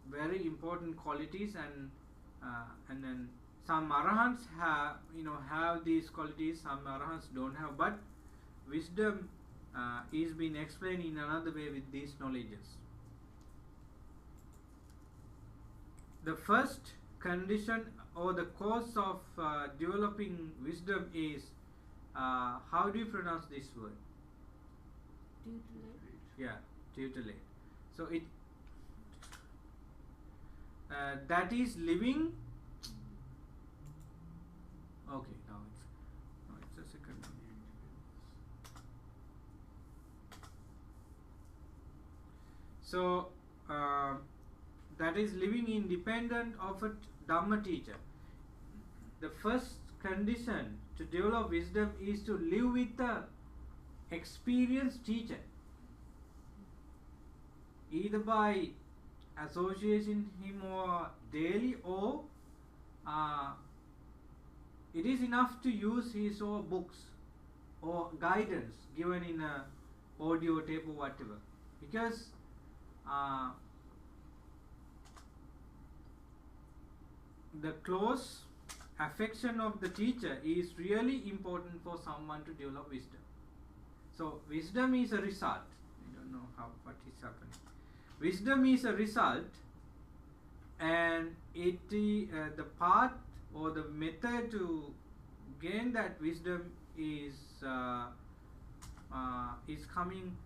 very important qualities, and then some arahants have these qualities, some arahants don't have, but wisdom is being explained in another way with these knowledges. The first condition or the cause of developing wisdom is, how do you pronounce this word? Tutelage. Yeah, tutelage. So it that is living. Okay, now it's a second. So that is living independent of a Dhamma teacher. The first condition to develop wisdom is to live with a experienced teacher, either by associating him or daily, or it is enough to use his or books or guidance given in a audio tape or whatever, because the close affection of the teacher is really important for someone to develop wisdom. So wisdom is a result. I don't know what is happening. Wisdom is a result, and the path or the method to gain that wisdom is coming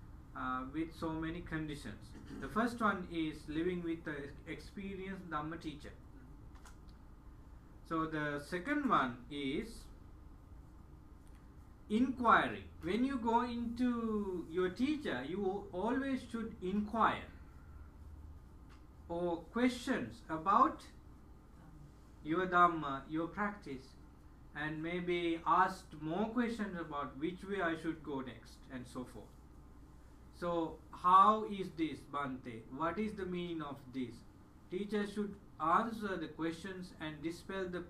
with so many conditions. The first one is living with the experienced Dhamma teacher. So the second one is inquiry. When you go into your teacher, you always should inquire or questions about your Dhamma, your practice, and maybe asked more questions about which way I should go next, and so forth. So how is this, Bhante? What is the meaning of this? Teachers should answer the questions and dispel the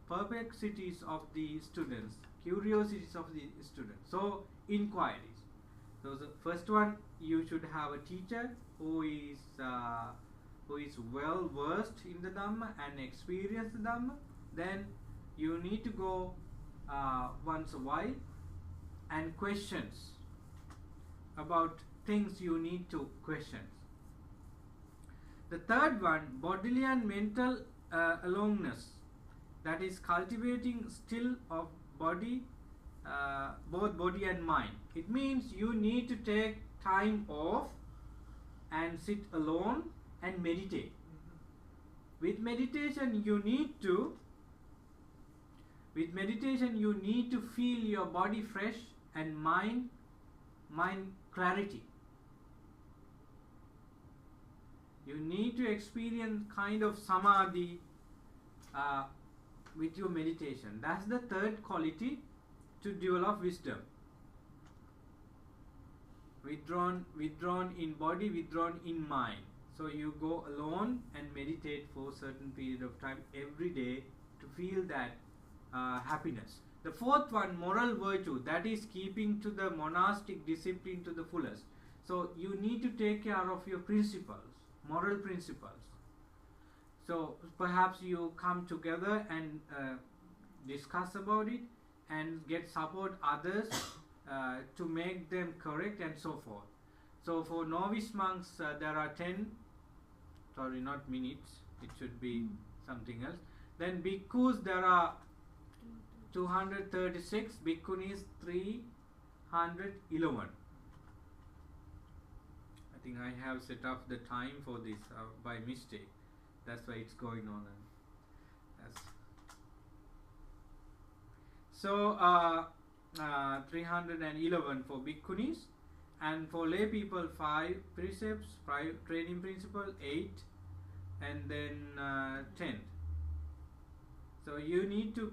perplexities of the students, curiosities of the students. So inquiries. So the first one, you should have a teacher who is well versed in the Dhamma and experienced the Dhamma. Then you need to go once a while and questions about things you need to question. The third one, bodily and mental aloneness, that is cultivating still of body, both body and mind. It means you need to take time off and sit alone and meditate. With meditation you need to feel your body fresh and mind clarity. You need to experience kind of samadhi with your meditation. That's the third quality to develop wisdom. Withdrawn in body, withdrawn in mind. So you go alone and meditate for a certain period of time every day to feel that happiness. The fourth one, moral virtue, that is keeping to the monastic discipline to the fullest. So you need to take care of your principles, moral principles. So perhaps you come together and discuss about it and get support others to make them correct and so forth. So for novice monks there are 10, sorry, not minutes, it should be something else. Then bhikkhus there are 236, bhikkhunis 311. I think I have set up the time for this by mistake. That's why it's going on. And that's So 311 for bhikkhunis, and for lay people 5 precepts, 5 training principle, 8, and then 10. So you need to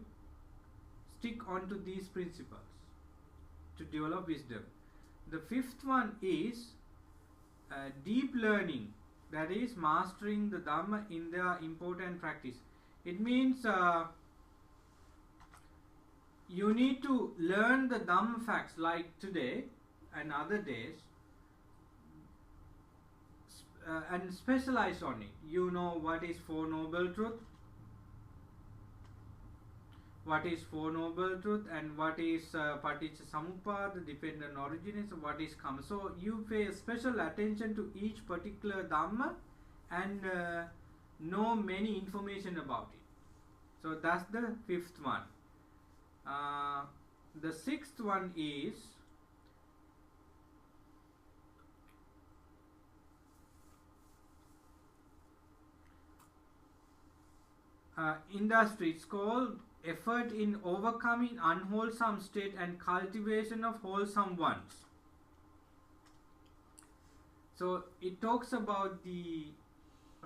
stick onto these principles to develop wisdom. The fifth one is deep learning, that is mastering the Dhamma in their important practice. It means you need to learn the Dhamma facts like today and other days, and specialize on it. You know what is Four Noble Truth, and what is Paticca Samuppada, dependent origination, what is Karma. So you pay special attention to each particular Dhamma and know many information about it. So that's the fifth one. The sixth one is industry. It's called effort in overcoming unwholesome state and cultivation of wholesome ones. So it talks about the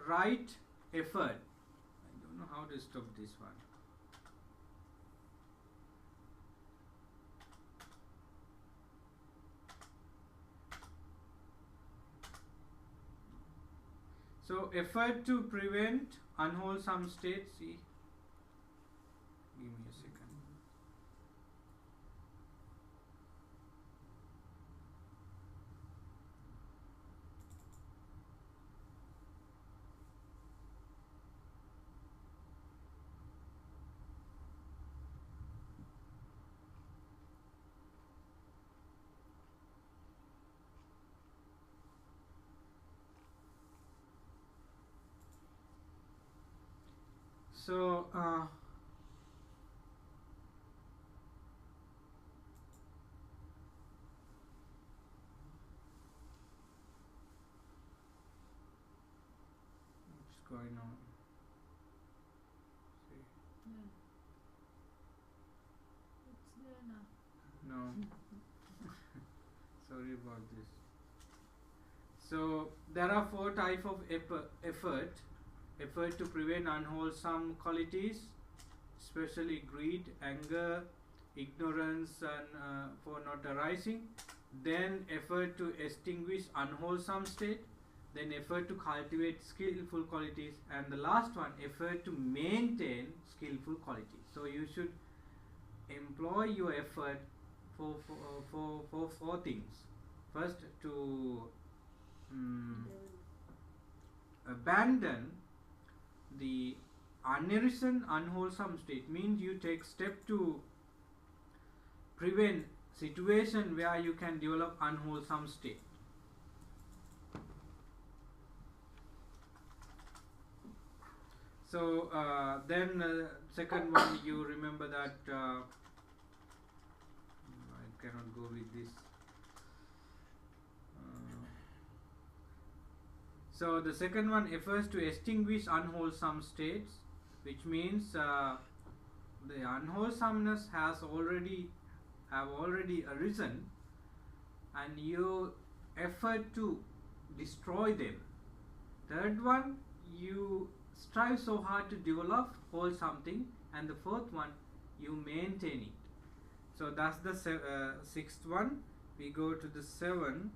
right effort. I don't know how to stop this one. So effort to prevent unwholesome states. See, give me a second. So what's going on? See. Yeah. It's there now. No. Sorry about this. So there are 4 types of effort. Effort to prevent unwholesome qualities, especially greed, anger, ignorance, and for not arising. Then effort to extinguish unwholesome state. Then effort to cultivate skillful qualities, and the last one, effort to maintain skillful qualities. So you should employ your effort for 4 things. First, to abandon the unarisen unwholesome state, means you take step to prevent situation where you can develop unwholesome state. So then second one, you remember that I cannot go with this. So the second one refers to extinguish unwholesome states, which means the unwholesomeness have already arisen, and you effort to destroy them. Third one, you strive so hard to develop wholesome thing, and the fourth one, you maintain it. So that's the sixth one. We go to the 7.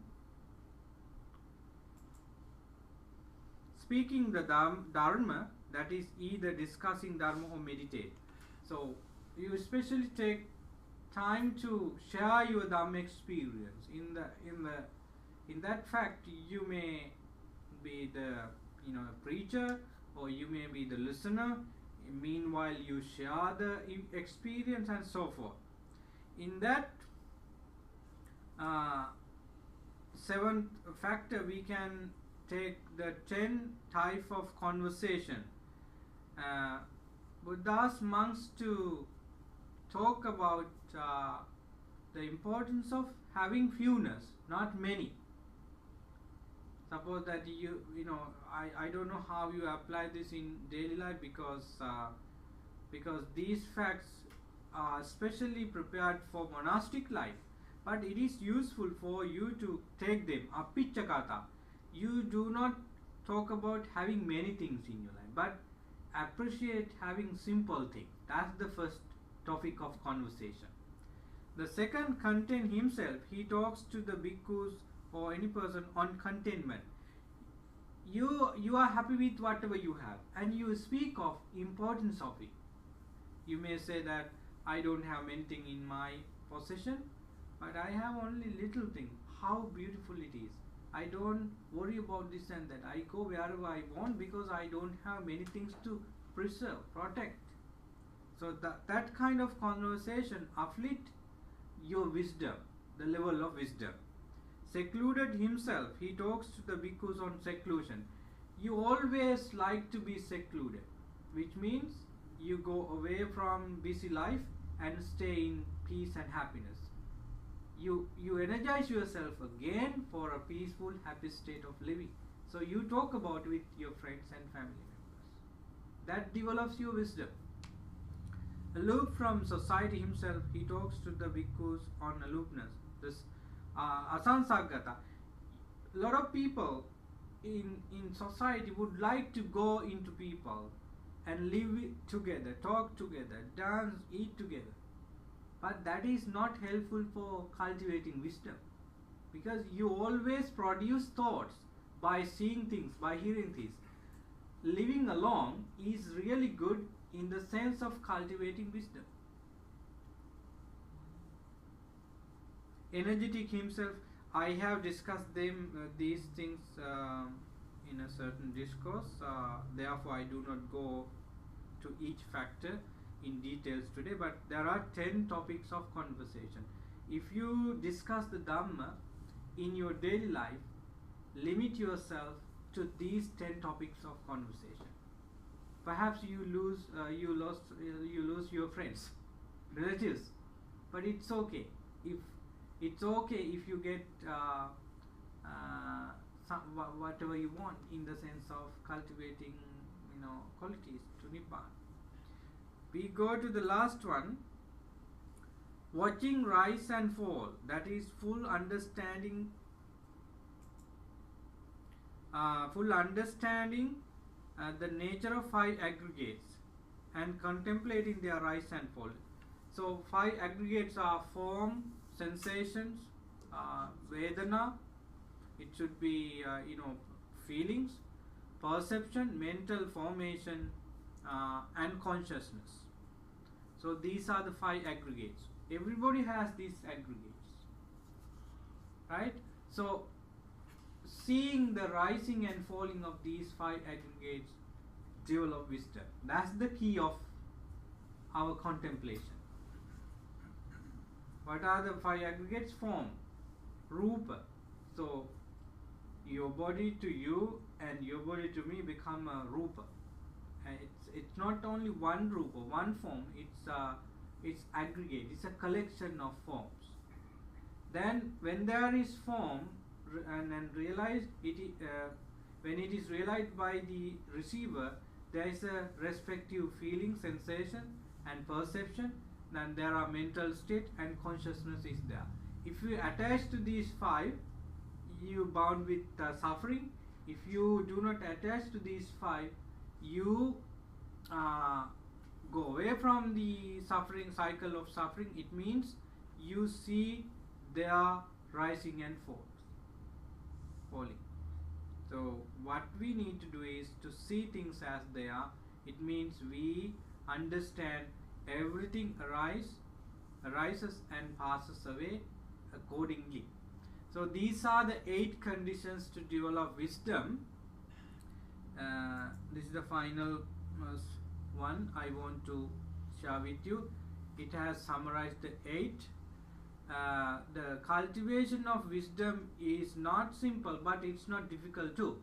Speaking the Dharma, that is either discussing Dharma or meditate. So you especially take time to share your Dhamma experience. In that fact, you may be the preacher, or you may be the listener. Meanwhile, you share the experience and so forth. In that 7th factor, we can take the 10 type of conversation. Buddha's monks to talk about the importance of having fewness, not many. Suppose that I don't know how you apply this in daily life, because these facts specially prepared for monastic life, but it is useful for you to take them. Appiccakata. You do not talk about having many things in your life, but appreciate having simple things. That's the first topic of conversation. The second, content himself. He talks to the bhikkhus or any person on contentment. You are happy with whatever you have, and you speak of importance of it. You may say that I don't have anything in my possession, but I have only little thing. How beautiful it is. I don't worry about this and that. I go wherever I want because I don't have many things to preserve, protect. So that kind of conversation uplift your wisdom, the level of wisdom. Secluded himself, he talks to the bhikkhus on seclusion. You always like to be secluded, which means you go away from busy life and stay in peace and happiness. You energize yourself again for a peaceful, happy state of living. So you talk about with your friends and family members. That develops your wisdom. Aloof from society himself, he talks to the bhikkhus on aloofness. This asansagata. A lot of people in society would like to go into people and live together, talk together, dance, eat together. But that is not helpful for cultivating wisdom, because you always produce thoughts by seeing things, by hearing things. Living alone is really good in the sense of cultivating wisdom. Energetic himself, I have discussed these things in a certain discourse, therefore I do not go to each factor in details today, but there are 10 topics of conversation. If you discuss the Dhamma in your daily life, limit yourself to these 10 topics of conversation. Perhaps you lose your friends, relatives, but it's okay. It's okay if you get whatever you want in the sense of cultivating, qualities to Nibbana. We go to the last one. Watching rise and fall, that is full understanding the nature of 5 aggregates and contemplating their rise and fall. So 5 aggregates are form, sensations, Vedana, it should be feelings, perception, mental formation, and consciousness. So these are the 5 aggregates. Everybody has these aggregates, right? So seeing the rising and falling of these 5 aggregates develop wisdom. That's the key of our contemplation. What are the 5 aggregates? Form, Rupa. So your body to you and your body to me become a Rupa. It's not only one Rupa, one form. It's aggregate. It's a collection of forms. Then when there is form and realized when it is realized by the receiver, there is a respective feeling, sensation, and perception. Then there are mental state and consciousness is there. If you attach to these 5, you bound with suffering. If you do not attach to these 5, you go away from the suffering cycle of suffering. It means you see their rising and falling. So what we need to do is to see things as they are. It means we understand everything arises and passes away accordingly. So these are the 8 conditions to develop wisdom. This is the final one I want to share with you. It has summarized the 8. The cultivation of wisdom is not simple, but it's not difficult too.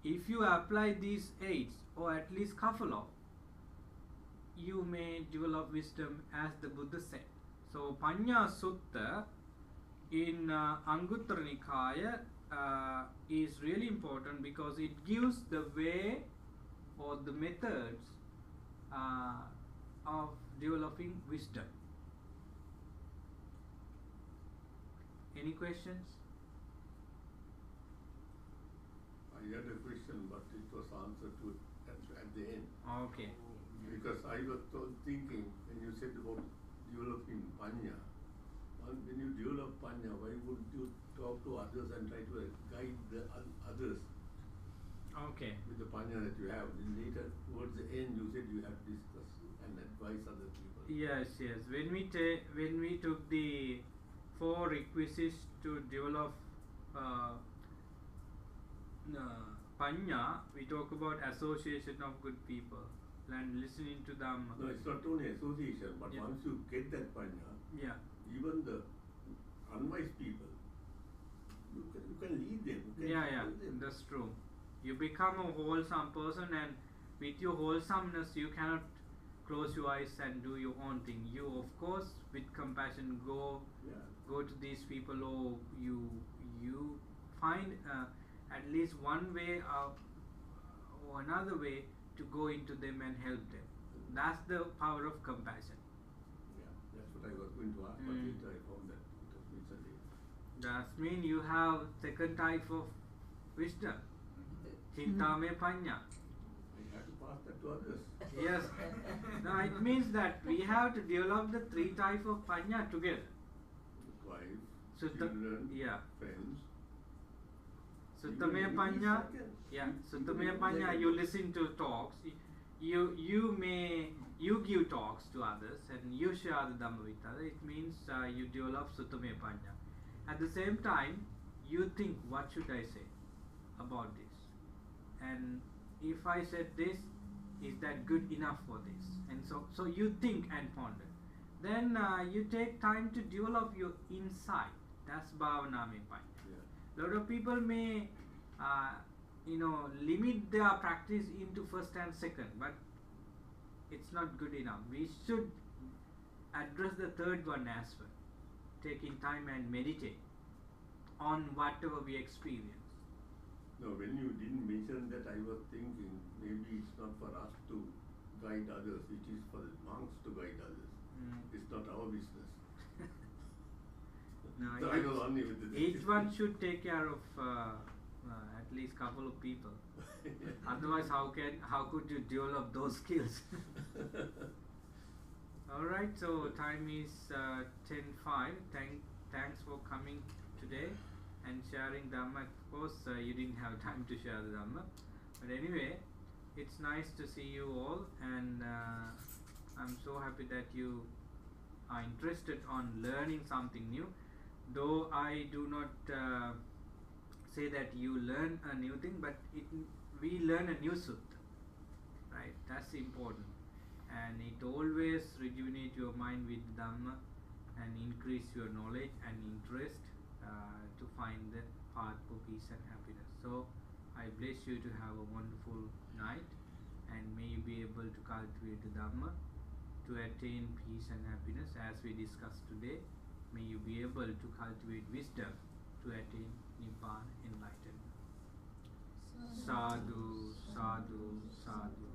If you apply these 8, or at least couple of, you may develop wisdom as the Buddha said. So Paññā Sutta in Anguttara Nikaya is really important because it gives the way or the methods of developing wisdom. Any questions? I had a question, but it was answered to at the end. Okay. Because I was thinking, when you said about developing Paññā, when you develop Paññā, why wouldn't you talk to others and try to guide the others Okay. with the Paññā that you have? Then later, towards the end, you said you have to discuss and advise other people. Yes, yes. When we took the 4 requisites to develop Paññā, we talk about association of good people and listening to them. No, it's not only association, but Yeah. once you get that Paññā, Yeah. even the unwise people, you can lead them. You can Yeah, tell them. that's true. You become a wholesome person, and with your wholesomeness, you cannot close your eyes and do your own thing. You, of course, with compassion, go to these people, or you find at least one way or another way to go into them and help them. That's the power of compassion. Yeah, that's what I was going to ask, but later I found that it was recently. That means you have second type of wisdom, Chintamaya Paññā. I had to pass that to others. Yes. No, it means that we have to develop the 3 types of Paññā together. Wife, Sutta, children, yeah. friends. Suttamaya Even Paññā, second. yeah. Even Suttamaya in Paññā, second. you listen to talks. You give talks to others and you share the Dhamma with others. It means you develop Suttamaya Paññā. At the same time, you think, what should I say about this? And if I said this, is that good enough for this? And so you think and ponder. Then you take time to develop your insight. That's Bhavanamaya Paññā. Yeah. Lot of people may limit their practice into first and second, but it's not good enough. We should address the third one as well, taking time and meditate on whatever we experience. No, when you didn't mention that, I was thinking maybe it's not for us to guide others, it is for the monks to guide others. It's not our business. No, So I was only with the each one should take care of at least couple of people. Otherwise, how could you develop those skills? All right. So time is 10:05. Thanks for coming today and sharing Dhamma. Of course, you didn't have time to share the Dhamma, but anyway, it's nice to see you all, and I'm so happy that you are interested on learning something new. Though I do not say that you learn a new thing, but we learn a new sutta, right? That's important, and it always rejuvenate your mind with Dhamma and increase your knowledge and interest to find the path for peace and happiness. So I bless you to have a wonderful night, and may you be able to cultivate the Dhamma to attain peace and happiness as we discussed today. May you be able to cultivate wisdom to attain Nibbana enlightenment. Sadhu, sadhu, sadhu.